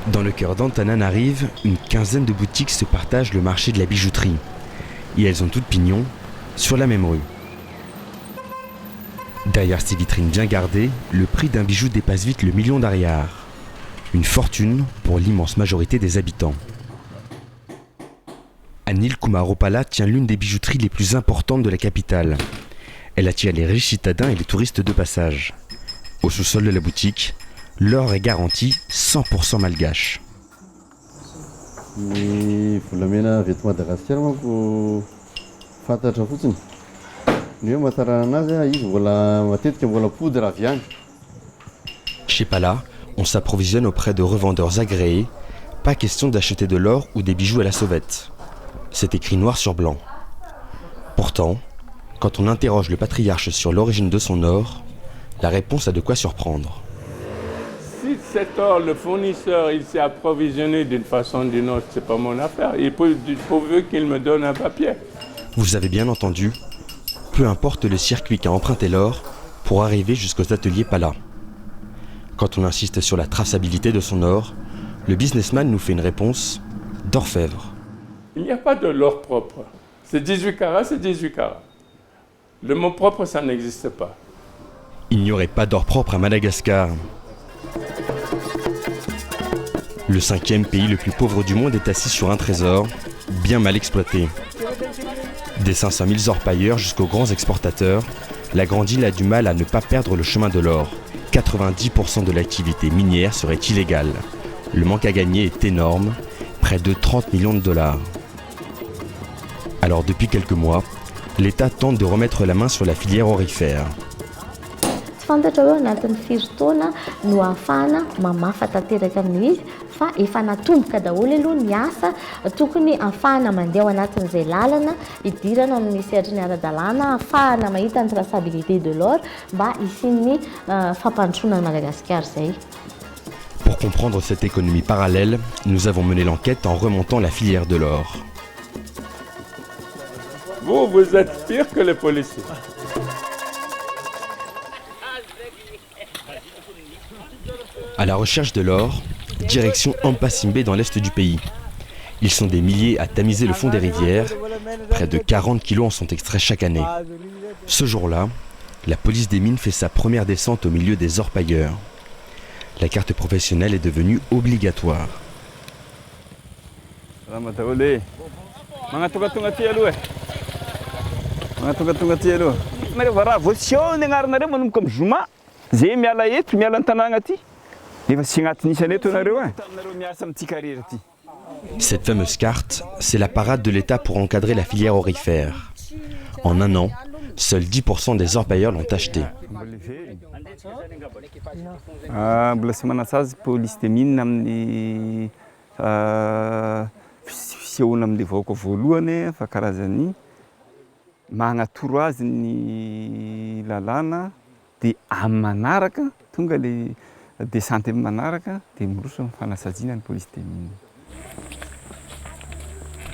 Dans le cœur d'Antananarive, une quinzaine de boutiques se partagent le marché de la bijouterie. Et elles ont toutes pignon sur la même rue. Derrière ces vitrines bien gardées, le prix d'un bijou dépasse vite le million d'ariars. Une fortune pour l'immense majorité des habitants. Anil Kumaropala tient l'une des bijouteries les plus importantes de la capitale. Elle attire les riches citadins et les touristes de passage. Au sous-sol de la boutique, l'or est garanti 100% malgache. Chez Pala, on s'approvisionne auprès de revendeurs agréés. Pas question d'acheter de l'or ou des bijoux à la sauvette. C'est écrit noir sur blanc. Pourtant, quand on interroge le patriarche sur l'origine de son or, la réponse a de quoi surprendre. Si cet or, le fournisseur, il s'est approvisionné d'une façon ou d'une autre, c'est pas mon affaire. Il pourvu qu'il me donne un papier. Vous avez bien entendu, peu importe le circuit qu'a emprunté l'or pour arriver jusqu'aux ateliers Pala. Quand on insiste sur la traçabilité de son or, le businessman nous fait une réponse d'orfèvre. Il n'y a pas de l'or propre. C'est 18 carats, c'est 18 carats. Le mot propre, ça n'existe pas. Il n'y aurait pas d'or propre à Madagascar. Le 5e pays le plus pauvre du monde est assis sur un trésor, bien mal exploité. Des 500 000 orpailleurs jusqu'aux grands exportateurs, la grande île a du mal à ne pas perdre le chemin de l'or. 90% de l'activité minière serait illégale. Le manque à gagner est énorme, près de 30 millions de dollars. Alors depuis quelques mois, l'État tente de remettre la main sur la filière aurifère. Fantatra hoe anatin'ny firy-taona no ahafahana mamafa tanteraka amin'izy fa efa natomboka daholo aloha ny asa tokony ahafahana mandeha ao anatin'izay lalana idirana amin'ny sehatry ny ara-dalàna ahafahana mahita ny traçabilité de l'or mba hisian'ny fampandrosoana Madagascar zay. Pour comprendre cette économie parallèle, nous avons mené l'enquête en remontant la filière de l'or. Vous êtes pire que les policiers. À la recherche de l'or, direction Ampasimbe dans l'est du pays. Ils sont des milliers à tamiser le fond des rivières. Près de 40 kilos en sont extraits chaque année. Ce jour-là, la police des mines fait sa première descente au milieu des orpailleurs. La carte professionnelle est devenue obligatoire. Cette fameuse carte, c'est la parade de l'État pour encadrer la filière aurifère. En un an, seuls 10% des orpailleurs l'ont acheté.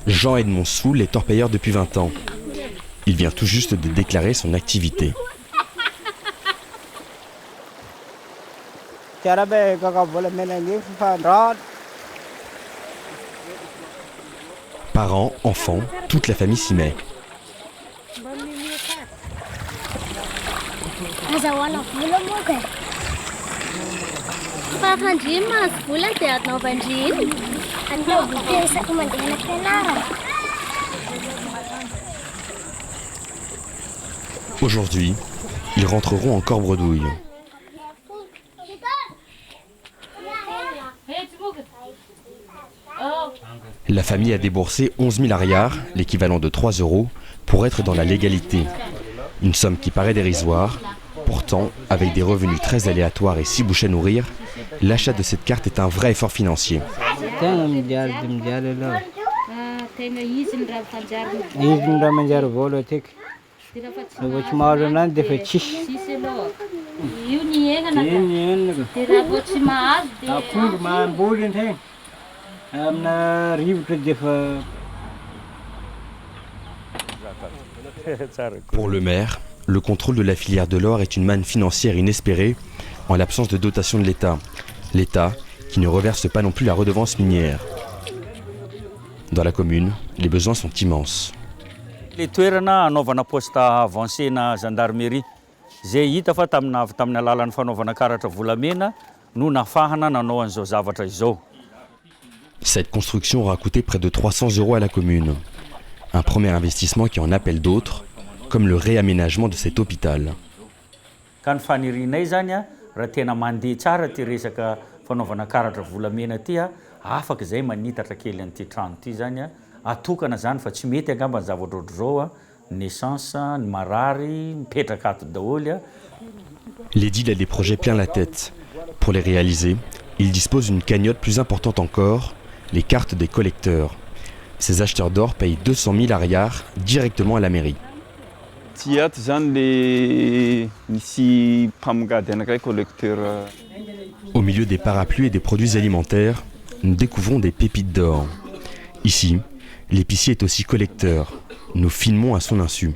Jean-Edmond Soul est orpailleur depuis 20 ans. Il vient tout juste de déclarer son activité. Parents, enfants, toute la famille s'y met. Aujourd'hui, ils rentreront en Corps-Bredouille. La famille a déboursé 11 000 ariars, l'équivalent de 3 €, pour être dans la légalité. Une somme qui paraît dérisoire. Pourtant, avec des revenus très aléatoires et 6 bouches à nourrir, l'achat de cette carte est un vrai effort financier. Pour le maire, le contrôle de la filière de l'or est une manne financière inespérée en l'absence de dotation de l'État. L'État qui ne reversent pas non plus la redevance minière. Dans la commune, les besoins sont immenses. Les toerana anaovana poste avancé na gendarmerie zay hita fa tamina alalan'ny fanaovana karatra volamena no nafahana nanao an'izao zavatra izao. Cette construction aura coûté près de 300 € à la commune. Un premier investissement qui en appelle d'autres, comme le réaménagement de cet hôpital. Ka ny fanirinay zany a raha tena mandeha tsara ty resaka fanaovana karatra volamena ty a afaka zay manitatra kely an'ity trano ty zany a atokana zany fa tsy mety angamba ny zavatra ohatr'izao a naissance ny marary mipetraka ato daholo a. L'édile a des projets plein la tête. Pour les réaliser, il dispose d'une cagnotte plus importante encore, les cartes des collecteurs. Ces acheteurs d'or payent 200 000 ariars directement à la mairie. Au milieu des parapluies et des produits alimentaires, nous découvrons des pépites d'or. Ici, l'épicier est aussi collecteur. Nous filmons à son insu.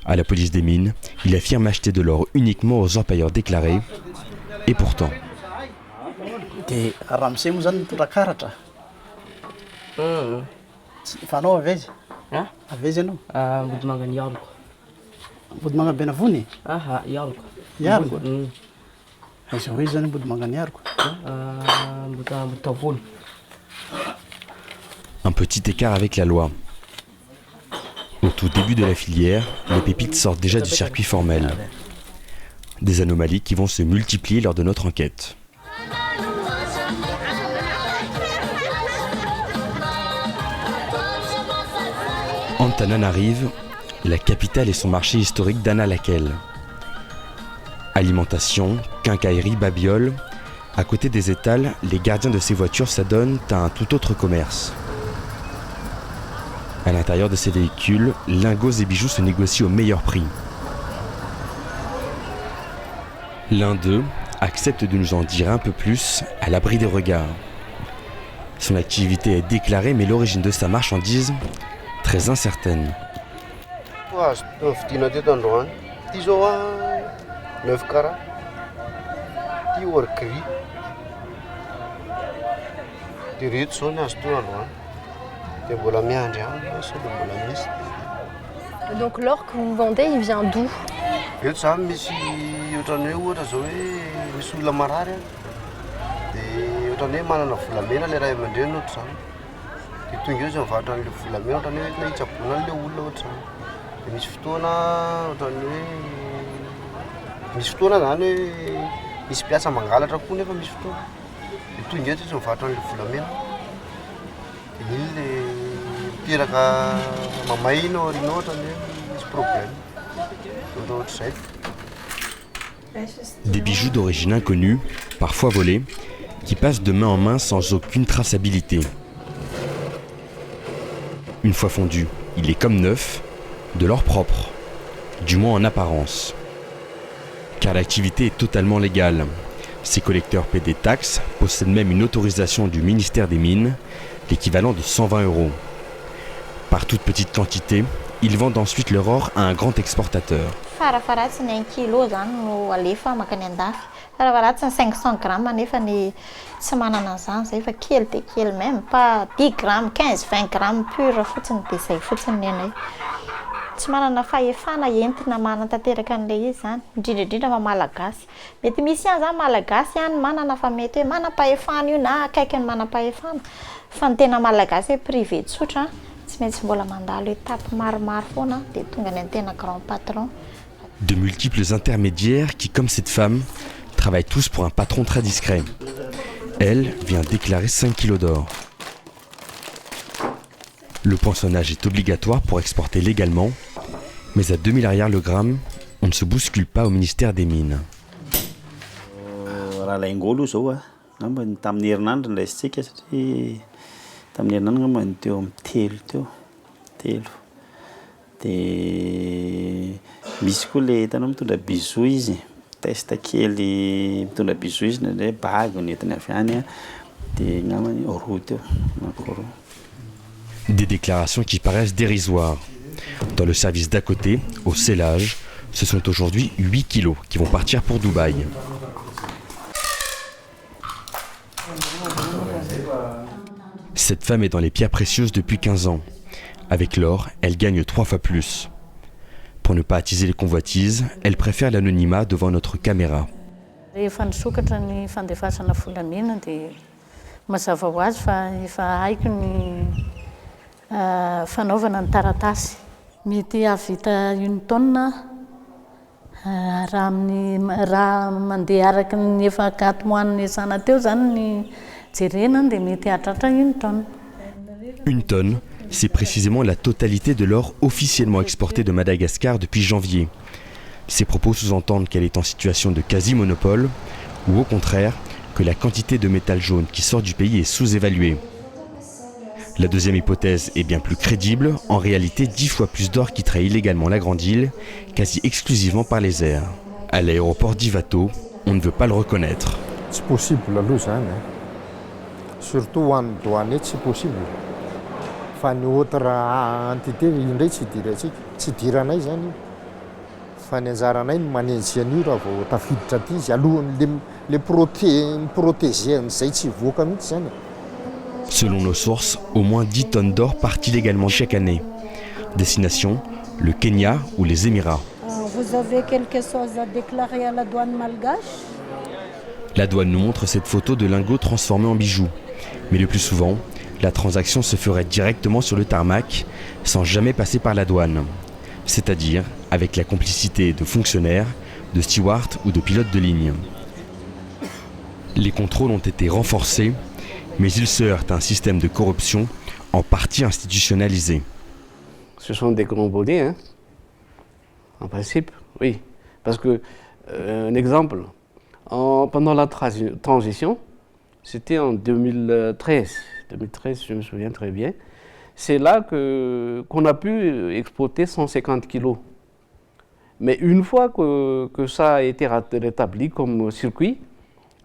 À la police des mines, il affirme acheter de l'or uniquement aux orpailleurs déclarés. Et pourtant... Un petit écart avec la loi. Au tout début de la filière, les pépites sortent déjà du circuit formel. Des anomalies qui vont se multiplier lors de notre enquête. Antananarive, la capitale et son marché historique d'Analakel. Alimentation, quincaillerie, babioles. À côté des étals, les gardiens de ces voitures s'adonnent à un tout autre commerce. À l'intérieur de ces véhicules, lingots et bijoux se négocient au meilleur prix. L'un d'eux accepte de nous en dire un peu plus à l'abri des regards. Son activité est déclarée, mais l'origine de sa marchandise, très incertaine. Donc l'or que vous vendez, il vient d'où? Des bijoux d'origine inconnue, parfois volés, qui passent de main en main sans aucune traçabilité. Une fois fondu, il est comme neuf, de l'or propre, du moins en apparence. Car l'activité est totalement légale. Ces collecteurs paient des taxes, possèdent même une autorisation du ministère des Mines, l'équivalent de 120 €. Par toute petite quantité, ils vendent ensuite leur or à un grand exportateur. Farafaratsiny 1 kilo zany no alefa makany andafy. Farafaratsiny 500 grammes nefa ny tsy manana an'izany zay fa kely de kely même pas 10 grammes, 15, 20 grammes pur fotsiny de zay fotsiny nenay. Tsy manana fahefana entina manatanteraka an'ilay izy zany, indrindra fa malagasy. Mety misy ihany zany malagasy ihany manana fa mety hoe manam-pahefana io na akaiky ny manam-pahefana. Fa ny tena malagasy hoe privé tsotra, tsy maintsy mbola mandalo étape maromaro foana de tonga ny tena grand patron. De multiples intermédiaires qui, comme cette femme, travaillent tous pour un patron très discret. Elle vient déclarer 5 kilos d'or. Le poinçonnage est obligatoire pour exporter légalement, mais à 2000 ariars le gramme, on ne se bouscule pas au ministère des Mines. Misy koa le hitanao mitondra bijoux izy, testa kely mitondra bijoux izy na bague nentina avy any de namany roa teo. Des déclarations qui paraissent dérisoires. Dans le service d'à côté, au scellage, ce sont aujourd'hui 8 kilos qui vont partir pour Dubaï. Cette femme est dans les pierres précieuses depuis 15 ans. Avec l'or, elle gagne 3 fois plus. Pour ne pas attiser les convoitises, elle préfère l'anonymat devant notre caméra. Rehefa nisokatra ny fandefasana volamena dia mazava ho azy fa efa haiko ny fanaovana ny taratasy. Mety havita 1 tonne raha mandeha araka ny efa katy-moaniny esana teo zany ny jerena dia mety hahatratra 1 tonne. 1 tonne, c'est précisément la totalité de l'or officiellement exporté de Madagascar depuis janvier. Ces propos sous-entendent qu'elle est en situation de quasi-monopole, ou au contraire, que la quantité de métal jaune qui sort du pays est sous-évaluée. La deuxième hypothèse est bien plus crédible, en réalité 10 fois plus d'or qui trahit illégalement la Grande Île, quasi exclusivement par les airs. À l'aéroport d'Ivato, on ne veut pas le reconnaître. C'est possible, surtout en douane, c'est possible. Fa ny autre entité indray tsy diranay zany fa ny anjaranay ny manenjy an'io raha vao tafiditra aty izy alohan'ny le protéger an'izay tsy voaka mihitsy zany. Selon nos sources, au moins 10 tonnes d'or partent illégalement chaque année. Destination, le Kenya ou les Émirats. Vous avez quelque chose à déclarer à la douane malgache? La douane nous montre cette photo de lingots transformés en bijoux. Mais le plus souvent, la transaction se ferait directement sur le tarmac, sans jamais passer par la douane. C'est-à-dire avec la complicité de fonctionnaires, de stewards ou de pilotes de ligne. Les contrôles ont été renforcés, mais ils se heurtent à un système de corruption en partie institutionnalisé. Ce sont des grands bonnets, hein, en principe, oui. Parce que, un exemple, pendant la transition, c'était en 2013, je me souviens très bien, c'est là qu'on a pu exploiter 150 kilos. Mais une fois que ça a été rétabli comme circuit,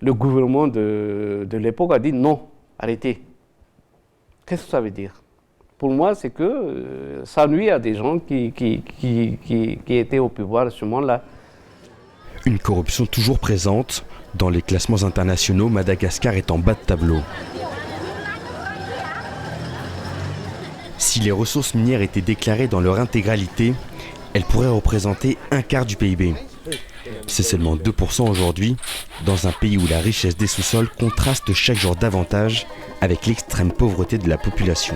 le gouvernement de l'époque a dit non, arrêtez. Qu'est-ce que ça veut dire? Pour moi, c'est que ça nuit à des gens qui étaient au pouvoir à ce moment-là. Une corruption toujours présente. Dans les classements internationaux, Madagascar est en bas de tableau. Si les ressources minières étaient déclarées dans leur intégralité, elles pourraient représenter 1/4 du PIB. C'est seulement 2% aujourd'hui, dans un pays où la richesse des sous-sols contraste chaque jour davantage avec l'extrême pauvreté de la population.